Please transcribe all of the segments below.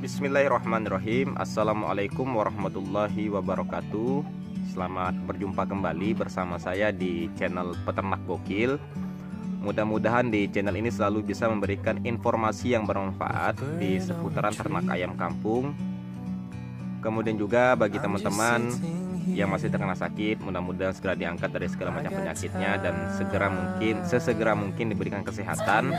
Bismillahirrahmanirrahim. Assalamualaikum warahmatullahi wabarakatuh. Selamat berjumpa kembali bersama saya di channel Peternak Gokil. Mudah-mudahan di channel ini selalu bisa memberikan informasi yang bermanfaat di seputaran ternak ayam kampung. Kemudian juga bagi teman-teman yang masih terkena sakit, mudah-mudahan segera diangkat dari segala macam penyakitnya dan sesegera mungkin diberikan kesehatan.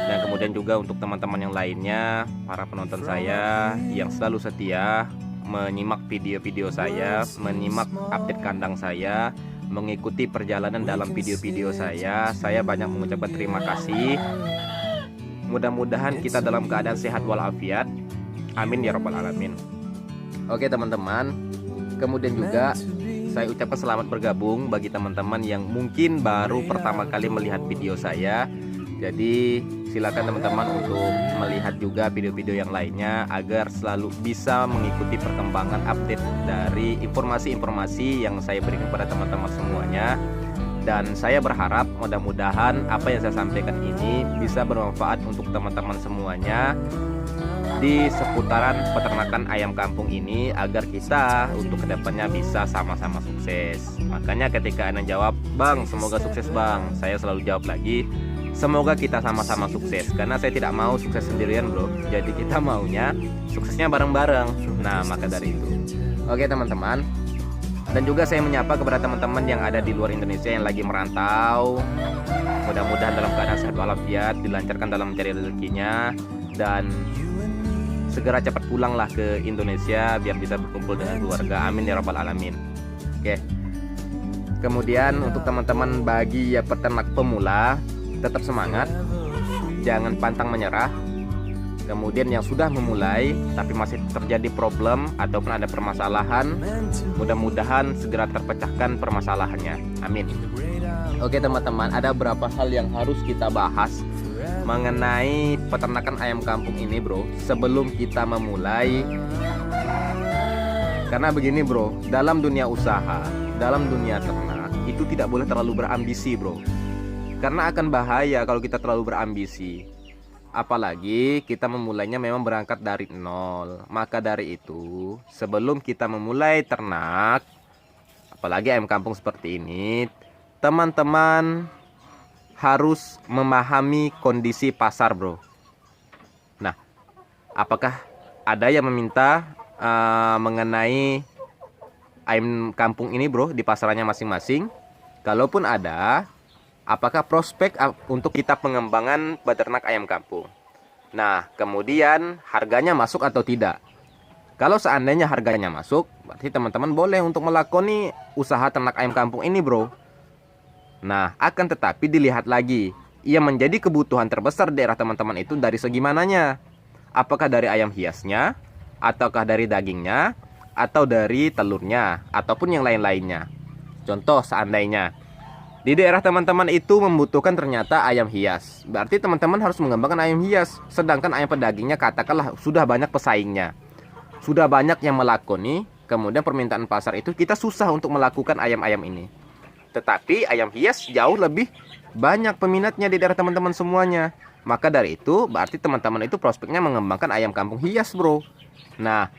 Dan kemudian juga untuk teman-teman yang lainnya, para penonton saya yang selalu setia menyimak video-video saya, menyimak update kandang saya, mengikuti perjalanan dalam video-video saya banyak mengucapkan terima kasih. Mudah-mudahan kita dalam keadaan sehat walafiat. Amin ya rabbal alamin. Oke teman-teman, kemudian juga saya ucapkan selamat bergabung bagi teman-teman yang mungkin baru pertama kali melihat video saya. Jadi silakan teman-teman untuk melihat juga video-video yang lainnya agar selalu bisa mengikuti perkembangan update dari informasi-informasi yang saya berikan kepada teman-teman semuanya. Dan saya berharap mudah-mudahan apa yang saya sampaikan ini bisa bermanfaat untuk teman-teman semuanya di seputaran peternakan ayam kampung ini, agar kita untuk kedepannya bisa sama-sama sukses. Makanya ketika Anda jawab, "Bang, semoga sukses Bang," saya selalu jawab lagi, semoga kita sama-sama sukses. Karena saya tidak mau sukses sendirian bro. Jadi kita maunya suksesnya bareng-bareng. Nah maka dari itu, oke teman-teman. Dan juga saya menyapa kepada teman-teman yang ada di luar Indonesia yang lagi merantau. Mudah-mudahan dalam keadaan sehat walafiat, dilancarkan dalam mencari rezekinya, dan segera cepat pulanglah ke Indonesia biar bisa berkumpul dengan keluarga. Amin ya rabbal alamin. Oke. Kemudian untuk teman-teman bagi peternak pemula, tetap semangat, jangan pantang menyerah. Kemudian yang sudah memulai tapi masih terjadi problem ataupun ada permasalahan, mudah-mudahan segera terpecahkan permasalahannya. Amin. Oke teman-teman, ada beberapa hal yang harus kita bahas mengenai peternakan ayam kampung ini bro, sebelum kita memulai. Karena begini bro, dalam dunia usaha, dalam dunia ternak itu tidak boleh terlalu berambisi bro. Karena akan bahaya kalau kita terlalu berambisi. Apalagi kita memulainya memang berangkat dari nol. Maka dari itu, sebelum kita memulai ternak, apalagi ayam kampung seperti ini, teman-teman harus memahami kondisi pasar bro. Nah, apakah ada yang meminta mengenai ayam kampung ini bro di pasarannya masing-masing? Kalaupun ada, apakah prospek untuk kita pengembangan peternak ayam kampung? Nah, kemudian harganya masuk atau tidak? Kalau seandainya harganya masuk, berarti teman-teman boleh untuk melakoni usaha ternak ayam kampung ini bro. Nah, akan tetapi dilihat lagi, ia menjadi kebutuhan terbesar daerah teman-teman itu dari segi mananya? Apakah dari ayam hiasnya, ataukah dari dagingnya, atau dari telurnya, ataupun yang lain-lainnya? Contoh seandainya di daerah teman-teman itu membutuhkan ternyata ayam hias, berarti teman-teman harus mengembangkan ayam hias. Sedangkan ayam pedagingnya katakanlah sudah banyak pesaingnya, sudah banyak yang melakoni, kemudian permintaan pasar itu kita susah untuk melakukan ayam-ayam ini. Tetapi ayam hias jauh lebih banyak peminatnya di daerah teman-teman semuanya. Maka dari itu berarti teman-teman itu prospeknya mengembangkan ayam kampung hias bro. Nah,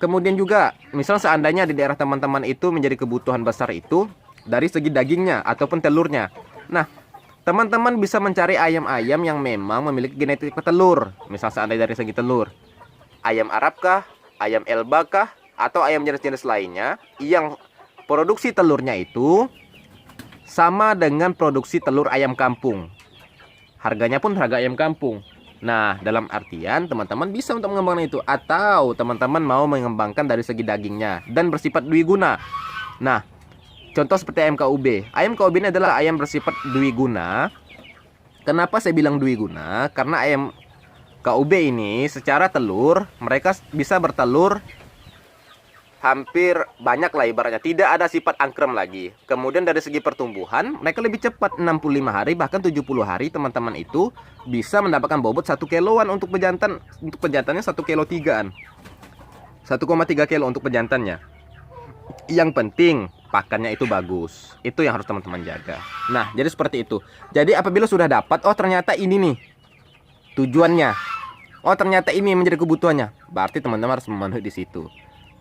kemudian juga misal seandainya di daerah teman-teman itu menjadi kebutuhan besar itu dari segi dagingnya ataupun telurnya. Nah, teman-teman bisa mencari ayam-ayam yang memang memiliki genetik petelur. Misal seandainya dari segi telur, ayam Arab kah, ayam Elba kah, atau ayam jenis-jenis lainnya yang produksi telurnya itu sama dengan produksi telur ayam kampung. Harganya pun harga ayam kampung. Nah, dalam artian teman-teman bisa untuk mengembangkan itu. Atau teman-teman mau mengembangkan dari segi dagingnya dan bersifat dwiguna. Nah, contoh seperti ayam KUB. Ayam KUB ini adalah ayam bersifat dwiguna. Kenapa saya bilang dwiguna? Karena ayam KUB ini secara telur, mereka bisa bertelur hampir banyak lah ibaratnya, tidak ada sifat angkrem lagi. Kemudian dari segi pertumbuhan mereka lebih cepat, 65 hari bahkan 70 hari teman-teman itu bisa mendapatkan bobot 1 kiloan untuk pejantan. Untuk pejantannya 1 kilo 3an, 1,3 kilo untuk pejantannya. Yang penting pakannya itu bagus. Itu yang harus teman-teman jaga. Nah, jadi seperti itu. Jadi apabila sudah dapat, oh ternyata ini nih tujuannya, Oh ternyata ini menjadi kebutuhannya, berarti teman-teman harus memenuhi di situ.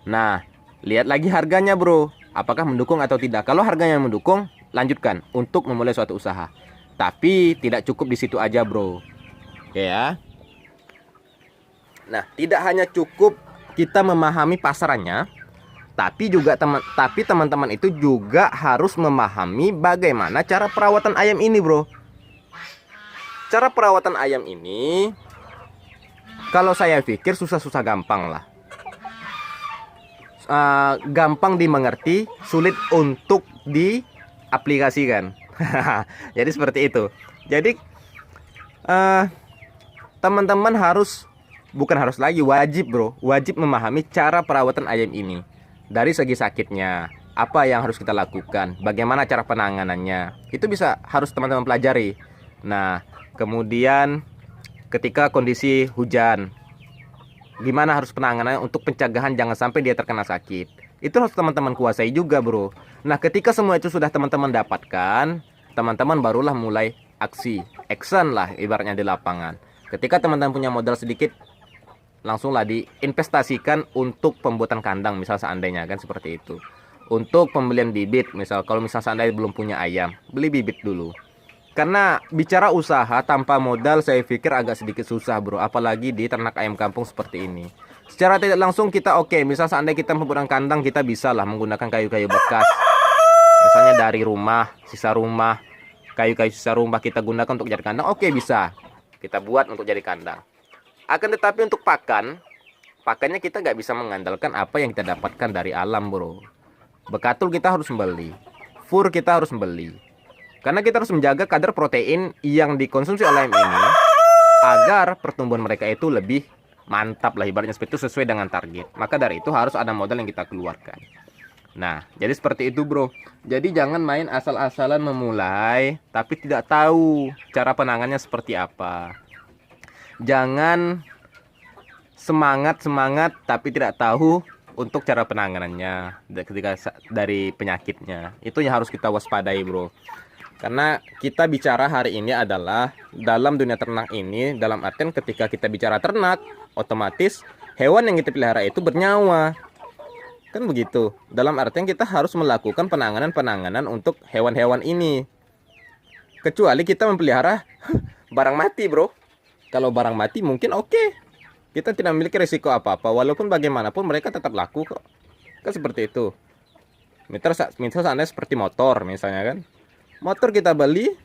Nah, lihat lagi harganya bro, apakah mendukung atau tidak. Kalau harganya mendukung, lanjutkan untuk memulai suatu usaha. Tapi tidak cukup di situ aja bro. Oke ya. Nah, tidak hanya cukup kita memahami pasarannya, tapi teman-teman itu juga harus memahami bagaimana cara perawatan ayam ini bro. Cara perawatan ayam ini, kalau saya pikir susah-susah gampang lah. Gampang dimengerti, sulit untuk diaplikasikan. Jadi seperti itu. Jadi teman-teman wajib bro, wajib memahami cara perawatan ayam ini. Dari segi sakitnya, apa yang harus kita lakukan, bagaimana cara penanganannya, itu harus teman-teman pelajari. Nah, kemudian ketika kondisi hujan, gimana harus penanganannya untuk pencegahan jangan sampai dia terkena sakit. Itu harus teman-teman kuasai juga bro. Nah, ketika semua itu sudah teman-teman dapatkan, teman-teman barulah mulai action lah ibaratnya di lapangan. Ketika teman-teman punya modal sedikit, langsunglah diinvestasikan untuk pembuatan kandang, misal seandainya kan seperti itu. Untuk pembelian bibit, kalau seandainya belum punya ayam, beli bibit dulu. Karena bicara usaha tanpa modal saya pikir agak sedikit susah bro, apalagi di ternak ayam kampung seperti ini. Secara tidak langsung kita misal seandainya kita pembuatan kandang, kita bisa lah menggunakan kayu-kayu bekas. Misalnya dari kayu-kayu sisa rumah kita gunakan untuk jadi kandang, bisa. Kita buat untuk jadi kandang. Akan tetapi untuk pakannya kita nggak bisa mengandalkan apa yang kita dapatkan dari alam bro. Bekatul kita harus membeli, fur kita harus membeli. Karena kita harus menjaga kadar protein yang dikonsumsi oleh ayam ini agar pertumbuhan mereka itu lebih mantap lah ibaratnya seperti itu, sesuai dengan target. Maka dari itu harus ada modal yang kita keluarkan. Nah, jadi seperti itu bro. Jadi jangan main asal-asalan memulai tapi tidak tahu cara penanganannya seperti apa. Jangan semangat tapi tidak tahu untuk cara penanganannya ketika dari penyakitnya. Itu yang harus kita waspadai bro. Karena kita bicara hari ini adalah dalam dunia ternak ini, dalam artian ketika kita bicara ternak, otomatis hewan yang kita pelihara itu bernyawa. Kan begitu. Dalam artian kita harus melakukan penanganan untuk hewan-hewan ini. Kecuali kita memelihara barang mati bro. Kalau barang mati mungkin kita tidak memiliki risiko apa-apa. Walaupun bagaimanapun mereka tetap laku kok. Kan seperti itu. Misal seandainya seperti motor misalnya kan. Motor kita beli,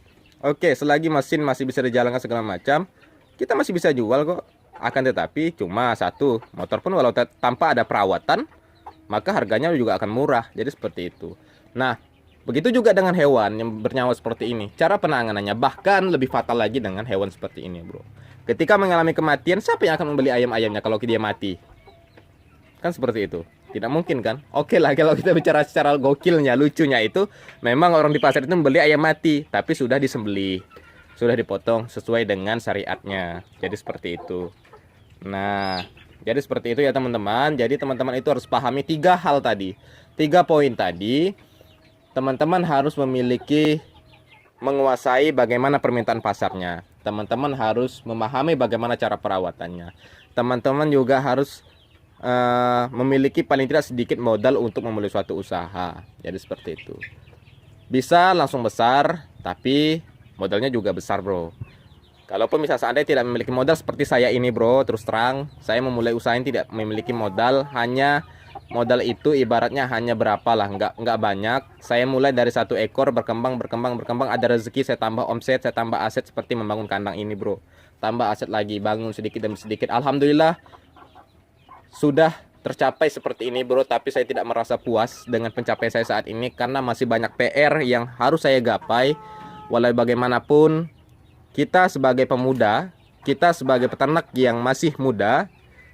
selagi mesin masih bisa dijalankan segala macam, kita masih bisa jual kok. Akan tetapi cuma satu, motor pun walau tanpa ada perawatan, maka harganya juga akan murah. Jadi seperti itu. Nah, begitu juga dengan hewan yang bernyawa seperti ini. Cara penanganannya bahkan lebih fatal lagi dengan hewan seperti ini bro. Ketika mengalami kematian, siapa yang akan membeli ayam-ayamnya kalau dia mati? Kan seperti itu. Tidak mungkin kan? Lah kalau kita bicara secara gokilnya, lucunya itu, memang orang di pasar itu membeli ayam mati, tapi sudah disembelih, sudah dipotong sesuai dengan syariatnya. Jadi seperti itu. Nah, jadi seperti itu ya teman-teman. Jadi teman-teman itu harus pahami 3 hal tadi. 3 poin tadi. Teman-teman harus menguasai bagaimana permintaan pasarnya. Teman-teman harus memahami bagaimana cara perawatannya. Teman-teman juga harus memiliki paling tidak sedikit modal untuk memulai suatu usaha. Jadi seperti itu. Bisa langsung besar, tapi modalnya juga besar bro. Kalaupun misalnya Anda tidak memiliki modal seperti saya ini bro, terus terang saya memulai usaha ini tidak memiliki modal, hanya modal itu ibaratnya hanya berapa lah, nggak banyak. Saya mulai dari 1 ekor, berkembang, ada rezeki, saya tambah omset, saya tambah aset seperti membangun kandang ini bro. Tambah aset lagi, bangun sedikit demi sedikit. Alhamdulillah sudah tercapai seperti ini bro, tapi saya tidak merasa puas dengan pencapaian saya saat ini karena masih banyak PR yang harus saya gapai. Walau bagaimanapun, kita sebagai pemuda, kita sebagai peternak yang masih muda,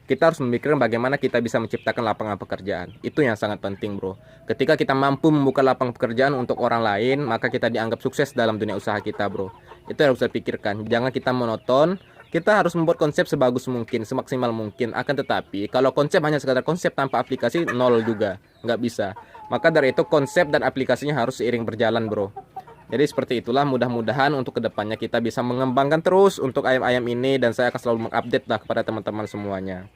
kita harus memikirkan bagaimana kita bisa menciptakan lapangan pekerjaan. Itu yang sangat penting bro. Ketika kita mampu membuka lapangan pekerjaan untuk orang lain, maka kita dianggap sukses dalam dunia usaha kita bro. Itu yang harus kita pikirkan. Jangan kita monoton. Kita harus membuat konsep sebagus mungkin, semaksimal mungkin. Akan tetapi, kalau konsep hanya sekadar konsep tanpa aplikasi, nol juga. Nggak bisa. Maka dari itu konsep dan aplikasinya harus seiring berjalan bro. Jadi seperti itulah, mudah-mudahan untuk kedepannya kita bisa mengembangkan terus untuk ayam-ayam ini, dan saya akan selalu mengupdate lah kepada teman-teman semuanya.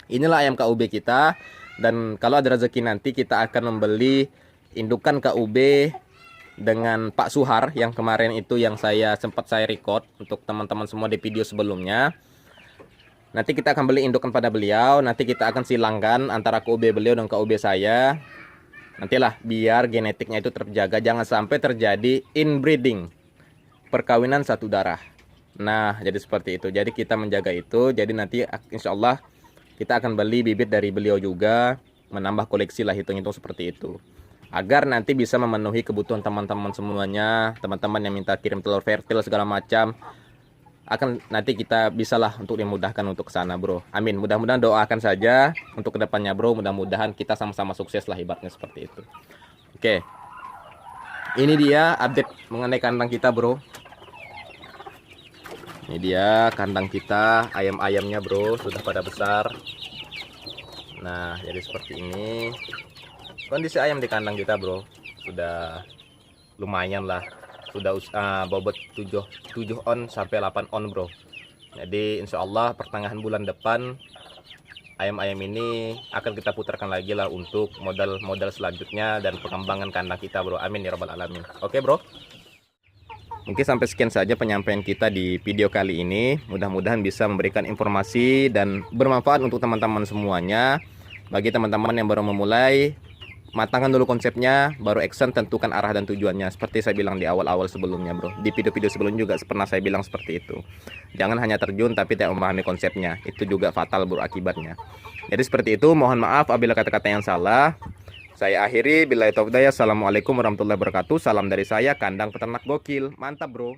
Inilah ayam KUB kita, dan kalau ada rezeki nanti kita akan membeli indukan KUB dengan Pak Suhar yang kemarin itu yang sempat saya record untuk teman-teman semua di video sebelumnya. Nanti kita akan beli indukan pada beliau, nanti kita akan silangkan antara KUB beliau dan KUB saya. Nantilah biar genetiknya itu terjaga, jangan sampai terjadi inbreeding, perkawinan satu darah. Nah, jadi seperti itu. Jadi kita menjaga itu. Jadi nanti insya Allah kita akan beli bibit dari beliau juga, menambah koleksi lah, hitung-hitung seperti itu. Agar nanti bisa memenuhi kebutuhan teman-teman semuanya, teman-teman yang minta kirim telur fertil segala macam. Akan nanti kita bisalah untuk dimudahkan untuk ke sana, bro. Amin. Mudah-mudahan doakan saja untuk kedepannya, bro. Mudah-mudahan kita sama-sama sukses lah, ibaratnya seperti itu. Oke. Ini dia update mengenai kandang kita, bro. Ini dia kandang kita, ayam-ayamnya, bro, sudah pada besar. Nah, jadi seperti ini. Kondisi ayam di kandang kita, bro, sudah lumayan lah. Sudah bobot 7 on sampai 8 on, bro. Jadi insya Allah pertengahan bulan depan ayam-ayam ini akan kita putarkan lagi lah untuk modal selanjutnya dan pengembangan kandang kita, bro. Amin ya rabbal alamin. Oke, bro. Mungkin sampai sekian saja penyampaian kita di video kali ini. Mudah-mudahan bisa memberikan informasi dan bermanfaat untuk teman-teman semuanya. Bagi teman-teman yang baru memulai, matangkan dulu konsepnya, baru action, tentukan arah dan tujuannya. Seperti saya bilang di awal-awal sebelumnya, bro. Di video-video sebelumnya juga pernah saya bilang seperti itu. Jangan hanya terjun tapi tidak memahami konsepnya. Itu juga fatal, bro, akibatnya. Jadi seperti itu. Mohon maaf apabila kata-kata yang salah. Saya akhiri. Billahi taufiq hidayah. Assalamualaikum warahmatullahi wabarakatuh. Salam dari saya, Kandang Peternak Gokil. Mantap, bro.